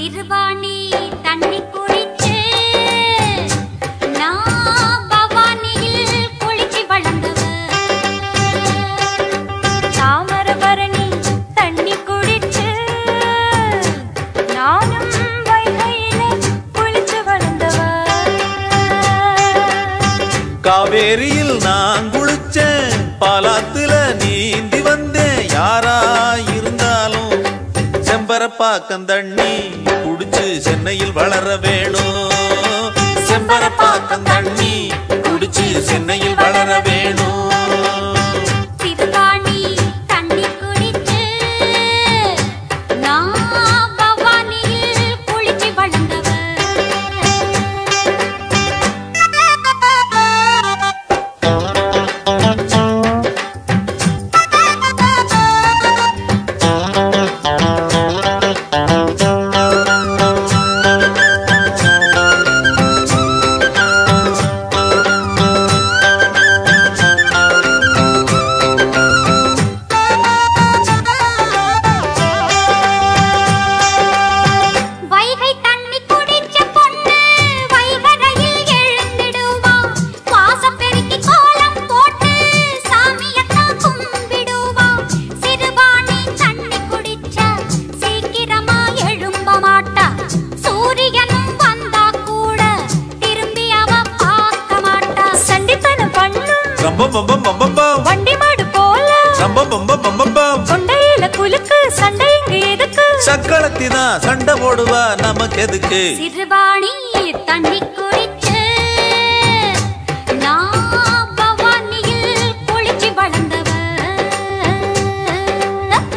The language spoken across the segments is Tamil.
சிறுவாணி தண்ணி குடிச்சு நான் பவானியில் குளிச்சு வளர்ந்தவ. தாமிரபரணி தண்ணி குடிச்சு நானும் வைகையில குளிச்சு வளர்ந்தவ. காவேரியில் நான் குளிச்சேன், பாலாத்துல நீந்தி வந்தேன். யாரா இருந்தாலும் செம்பரப்பாக்கம் தண்ணி குடிச்சு சென்னையில் வளர வேணும். செம்பரப்பாக்கம் தண்ணி குடிச்சு சென்னையில் வளர வேணும். சிறுவாணி தண்ணி குடிச்சு நான் பவானியில் குளிச்சு வளர்ந்தவ. வைகை தண்ணி குடிச்ச பொண்ணு வைகரையில் எழுந்திடுவா. வாசம் பெருக்கி கோலம் போட்டு சாமியத்தான் கும்பிடுவா. சிறுவாணி தண்ணி குடிச்ச சீக்கிரமா எழும்ப மாட்டா. சூரியனும் வந்தா கூட திரும்பி அவ பார்க்க மாட்டா. சண்டித்தனம் பண்ணும் ரம்பம் பம்பம் பம்பம் பம், வண்டி மாடு போல ரம்பம் பம்பம் பம்பம் பம். கொண்டையில குலுக்கு சண்டை இங்கு எதுக்கு? சக்களத்திதான் சண்டை போடுவா நமக்கு எதுக்கு? சிறுவாணி தண்ணி குடிச்சு நான் பவானியில் குளிச்சு வளர்ந்தவ.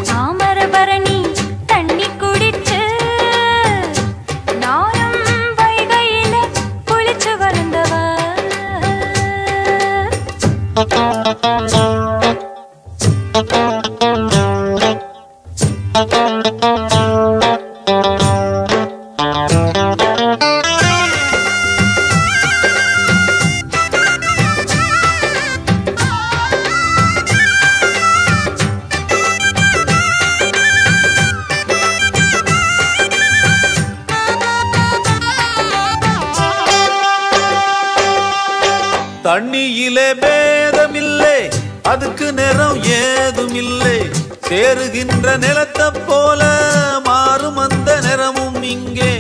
தாமிரபரணி தண்ணி குடிச்சு நானும் வைகையில குளிச்சு வளர்ந்தவ. தண்ணியிலே பேதமில்லை, அதுக்கு நிறம் ஏதும் இல்லை. சேருகின்ற நிலத்தை போல மாறும் அந்த நிறமும் இங்கே.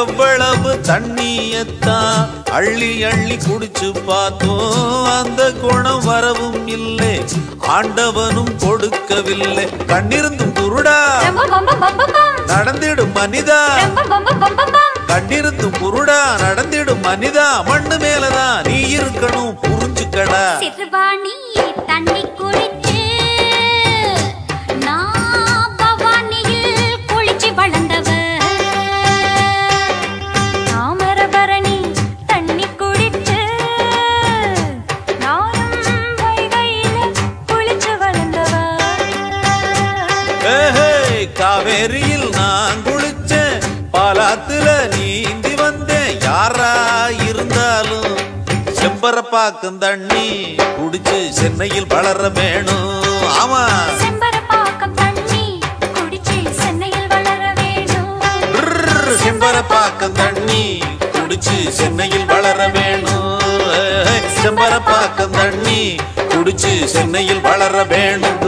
எவ்வளவு தண்ணியத்தான் அள்ளி அள்ளி குடிச்சு பார்த்தோம், அந்த குணம் வரவும் இல்லை. ஆண்டவனும் கொடுக்கவில்லை. கண்ணிருந்தும் குருடா நடந்திடும் மனிதா. கண்ணிருந்தும் குருடா நடந்திடும் மனிதா. மண்ணு மேலதான் நீ இருக்கணும், புரிஞ்சுக்கடா. சிறுவாணி தண்ணி குடிச்சு நான் பவானியில் குளிச்சு வளர்ந்தவ. தாமிரபரணி தண்ணி குடிச்சு நானும் வைகையில குளிச்சு வளர்ந்தவ. காவேரியில் நான் குளிச்சேன், பாலாத்துல நீந்தி வந்தேன். யாரா இருந்தாலும் செம்பரப்பாக்கம் தண்ணி குடிச்சு சென்னையில் வளர வேணும். ஆமா, செம்பரப்பாக்கம் தண்ணி குடிச்சு சென்னையில் வளர வேணும். செம்பரப்பாக்கம் தண்ணி குடிச்சு சென்னையில் வளர வேணும். செம்பரப்பாக்கம் தண்ணி குடிச்சு சென்னையில் வளர வேணும்.